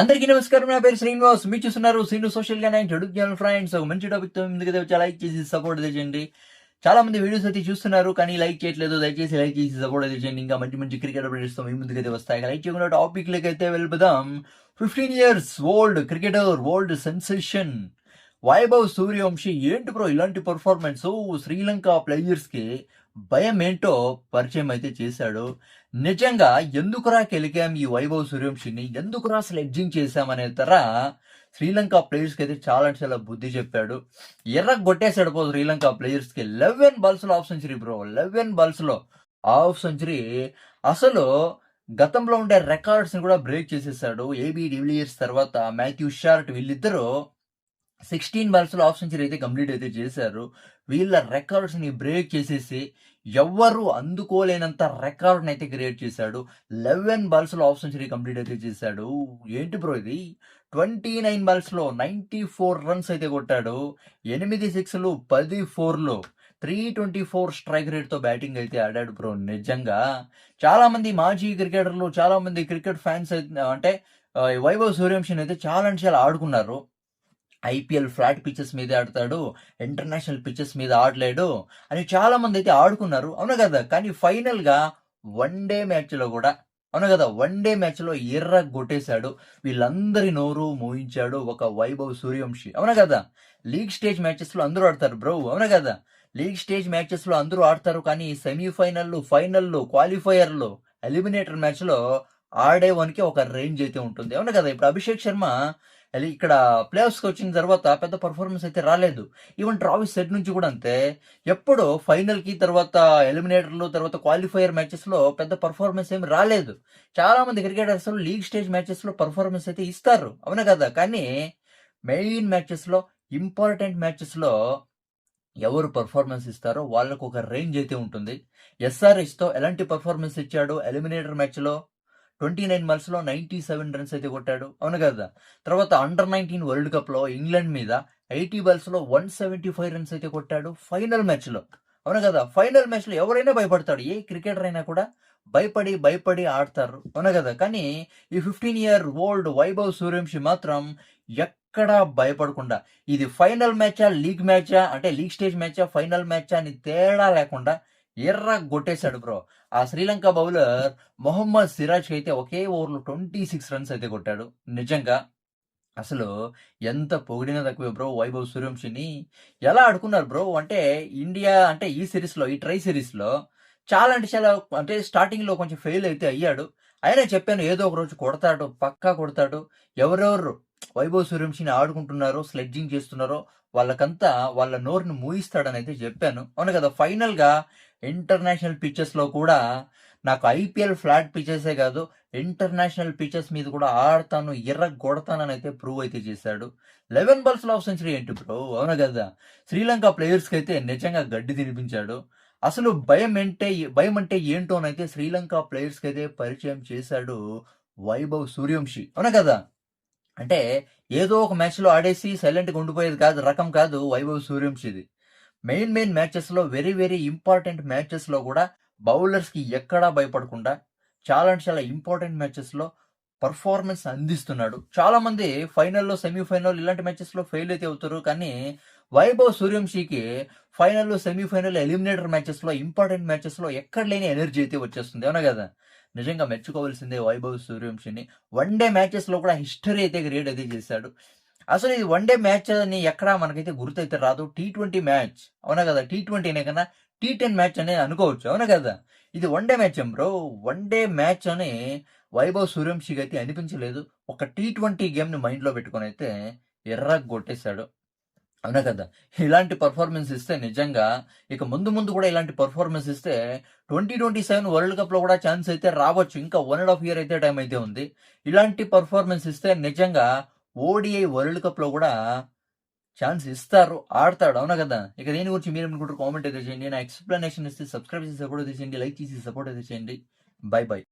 అందరికీ నమస్కారం. నా పేరు శ్రీనివాస్. మీరు చూస్తున్నారు శ్రీను సోషల్ గా యూట్యూబ్ ఛానల్. ఫ్రెండ్స్, ఒక మంచి టాపిక్ తో ముందుకు వచ్చి లైక్ చేసి సపోర్ట్ చేయండి. చాలా మంది వీడియోస్ అయితే చూస్తున్నారు కానీ లైక్ చేయట్లేదు. దయచేసి లైక్ చేసి సపోర్ట్ అయితే చేయండి. ఇంకా మంచి మంచి క్రికెట్ అప్డేట్స్ తో మీ ముందుకైతే వస్తాయి. లైక్ చేయకుండా టాపిక్ లకి అయితే వెళ్ళిపోదాం. 15 years old cricketer, world sensation Vaibhav Suryavanshi ఏంటి బ్రో ఇలాంటి పర్ఫార్మెన్స్? శ్రీలంక ప్లేయర్స్ కి భయం ఏంటో పరిచయం అయితే చేశాడు. నిజంగా ఎందుకురా కెలికాం ఈ వైభవ్ సూర్యవంశిని, ఎందుకురా స్లెడ్జింగ్ చేశామనే తర శ్రీలంక ప్లేయర్స్ కి అయితే చాలా చాలా బుద్ధి చెప్పాడు. ఎర్ర కొట్టేశాడు పో శ్రీలంక ప్లేయర్స్ కి. 11 బాల్స్ లో హాఫ్ సెంచరీ బ్రో, 11 బాల్స్ లో హాఫ్ సెంచరీ. అసలు గతంలో ఉండే రికార్డ్స్ ని కూడా బ్రేక్ చేసేసాడు. ఏబీ డివిలియర్స్ తర్వాత మాథ్యూ షార్ట్ వీళ్ళిద్దరూ 16 బాల్స్ లో హాఫ్ సెంచరీ అయితే కంప్లీట్ అయితే చేశారు. వీళ్ళ రికార్డ్స్ ని బ్రేక్ చేసేసి ఎవ్వరు అందుకోలేనంత రికార్డ్ అయితే క్రియేట్ చేశాడు. 11 బాల్స్ లో హాఫ్ సెంచరీ కంప్లీట్ అయితే చేశాడు. ఏంటి బ్రో ఇది? 29 బాల్స్ లో 94 రన్స్ అయితే కొట్టాడు. 8 సిక్స్లు, 10 ఫోర్లు, 324 స్ట్రైక్ రేట్ తో బ్యాటింగ్ అయితే ఆడాడు బ్రో. నిజంగా చాలా మంది మాజీ క్రికెటర్లు, చాలా మంది క్రికెట్ ఫ్యాన్స్ అంటే వైభవ్ సూర్యవంశిని అయితే చాలా ఆడుకున్నారు. ఐపీఎల్ ఫ్లాట్ పిచెస్ మీదే ఆడతాడు, ఇంటర్నేషనల్ పిచెస్ మీద ఆడలేడు అని చాలా మంది అయితే ఆడుకున్నారు, అవునా కదా? కానీ ఫైనల్ గా వన్ డే మ్యాచ్ లో కూడా, అవునా కదా, వన్ డే మ్యాచ్ లో ఎర్ర కొట్టేశాడు. వీళ్ళందరి నోరు మోయించాడు ఒక వైభవ్ సూర్యవంశి, అవునా కదా? లీగ్ స్టేజ్ మ్యాచెస్ లో అందరూ ఆడతారు బ్రో, అవునా కదా? లీగ్ స్టేజ్ మ్యాచెస్ లో అందరూ ఆడతారు కానీ సెమీఫైనల్, ఫైనల్, క్వాలిఫైయర్లు, ఎలిమినేటర్ మ్యాచ్ లో ఆడేవానికి ఒక రేంజ్ అయితే ఉంటుంది, అవునా కదా? ఇప్పుడు అభిషేక్ శర్మ ఇక్కడ ప్లే ఆఫ్స్కి వచ్చిన తర్వాత పెద్ద పర్ఫార్మెన్స్ అయితే రాలేదు. ఈవెన్ ట్రావిస్ సెట్ నుంచి కూడా అంతే. ఎప్పుడో ఫైనల్కి తర్వాత ఎలిమినేటర్లు తర్వాత క్వాలిఫైయర్ మ్యాచెస్లో పెద్ద పర్ఫార్మెన్స్ ఏమి రాలేదు. చాలా మంది క్రికెటర్స్ లీగ్ స్టేజ్ మ్యాచెస్లో పర్ఫార్మెన్స్ అయితే ఇస్తారు, అవునా కదా? కానీ మెయిన్ మ్యాచెస్లో, ఇంపార్టెంట్ మ్యాచెస్లో ఎవరు పర్ఫార్మెన్స్ ఇస్తారో వాళ్ళకు ఒక రేంజ్ అయితే ఉంటుంది. ఎస్ఆర్హెచ్తో ఎలాంటి పర్ఫార్మెన్స్ ఇచ్చాడు ఎలిమినేటర్ మ్యాచ్లో? 29 బాల్స్లో 97 రన్స్ అయితే కొట్టాడు, అవును కదా? తర్వాత అండర్-19 వరల్డ్ కప్లో ఇంగ్లాండ్ మీద 80 బాల్స్లో 175 రన్స్ అయితే కొట్టాడు ఫైనల్ మ్యాచ్లో, అవును కదా? ఫైనల్ మ్యాచ్లో ఎవరైనా భయపడతాడు, ఏ క్రికెటర్ అయినా కూడా భయపడి ఆడతారు, అవును కదా? కానీ ఈ 15 ఇయర్ ఓల్డ్ వైభవ్ సూర్యవంశి మాత్రం ఎక్కడా భయపడకుండా, ఇది ఫైనల్ మ్యాచా, లీగ్ మ్యాచా, అంటే లీగ్ స్టేజ్ మ్యాచా, ఫైనల్ మ్యాచా అని తేడా లేకుండా ఎర్ర కొట్టేశాడు బ్రో. ఆ శ్రీలంక బౌలర్ మొహమ్మద్ సిరాజ్ అయితే ఒకే ఓవర్లో 26 రన్స్ అయితే కొట్టాడు. నిజంగా అసలు ఎంత పొగిడినా తక్కువే బ్రో వైభవ్ సూర్యవంశిని. ఎలా ఆడుకున్నారు బ్రో అంటే ఇండియా, అంటే ఈ సిరీస్లో, ఈ ట్రై సిరీస్లో చాలా అంటే చాలా, అంటే స్టార్టింగ్లో కొంచెం ఫెయిల్ అయితే అయ్యాడు. అయినా చెప్పాను ఏదో ఒక రోజు కొడతాడు, పక్కా కొడతాడు. ఎవరెవరు వైభవ్ సూర్యవంశిని ఆడుకుంటున్నారో, స్లెడ్జింగ్ చేస్తున్నారో వాళ్ళకంతా వాళ్ళ నోరుని మూయిస్తాడని అయితే చెప్పాను, అవును కదా? ఫైనల్గా ఇంటర్నేషనల్ పిచ్చెస్లో కూడా నాకు ఐపీఎల్ ఫ్లాట్ పిచ్చెసే కాదు, ఇంటర్నేషనల్ పిచెస్ మీద కూడా ఆడతాను, కొడతానని అయితే ప్రూవ్ అయితే చేశాడు. 11 బాల్స్ హాఫ్ సెంచరీ ఏంటి బ్రో, అవునా కదా? శ్రీలంక ప్లేయర్స్కి అయితే నిజంగా గడ్డి తినిపించాడు. అసలు భయం అంటే ఏంటోనైతే శ్రీలంక ప్లేయర్స్కి అయితే పరిచయం చేశాడు వైభవ్ సూర్యవంశి, అవునా కదా? అంటే ఏదో ఒక మ్యాచ్లో ఆడేసి సైలెంట్గా ఉండిపోయేది కాదు, రకం కాదు వైభవ్ సూర్యవంశిది. మెయిన్ మ్యాచెస్లో, వెరీ ఇంపార్టెంట్ మ్యాచెస్లో కూడా బౌలర్స్కి ఎక్కడా భయపడకుండా చాలా అంటే చాలా ఇంపార్టెంట్ మ్యాచెస్లో పర్ఫార్మెన్స్ అందిస్తున్నాడు. చాలా మంది ఫైనల్లో, సెమీఫైనల్ ఇలాంటి మ్యాచెస్లో ఫెయిల్ అయితే అవుతారు కానీ వైభవ్ సూర్యవంశికి ఫైనల్లో, సెమీఫైనల్, ఎలిమినేటర్ మ్యాచెస్లో, ఇంపార్టెంట్ మ్యాచెస్లో ఎక్కడ లేని ఎనర్జీ అయితే వచ్చేస్తుంది, అవునా కదా? నిజంగా మెచ్చుకోవాల్సిందే వైభవ్ సూర్యవంశిని. వన్ డే మ్యాచెస్లో కూడా హిస్టరీ అయితే క్రియేట్ అయితే చేశాడు. అసలు ఇది వన్ డే మ్యాచ్ అని ఎక్కడా మనకైతే గుర్తయితే రాదు. T20 మ్యాచ్, అవునా కదా? T20 అనే కన్నా T10 మ్యాచ్ అనే అనుకోవచ్చు, అవునా కదా? ఇది one day match bro. One day match అని వైభవ్ సూర్యవంశికి అయితే అనిపించలేదు. ఒక T20 గేమ్ని మైండ్లో పెట్టుకొని అయితే కొట్టేశాడు, అవునా కదా? ఇలాంటి పర్ఫార్మెన్స్ ఇస్తే నిజంగా ఇక ముందు కూడా ఇలాంటి పర్ఫార్మెన్స్ ఇస్తే 2027 వరల్డ్ కప్లో కూడా ఛాన్స్ అయితే రావచ్చు. ఇంకా 1.5 ఇయర్ అయితే టైం అయితే ఉంది. ఇలాంటి పర్ఫార్మెన్స్ ఇస్తే నిజంగా ఓడిఐ వరల్డ్ కప్లో కూడా ఛాన్స్ ఇస్తారు, ఆడతాడు, అవునా కదా? ఇక దీని గురించి మీరు అనుకుంటారు కామెంట్ అయితే చేయండి. నా ఎక్స్ప్లెనేషన్ ఇస్తే సబ్స్క్రైబ్ చేసి సపోర్ట్ అయితే చేయండి, లైక్ చేసి సపోర్ట్ అయితే చేయండి. బై.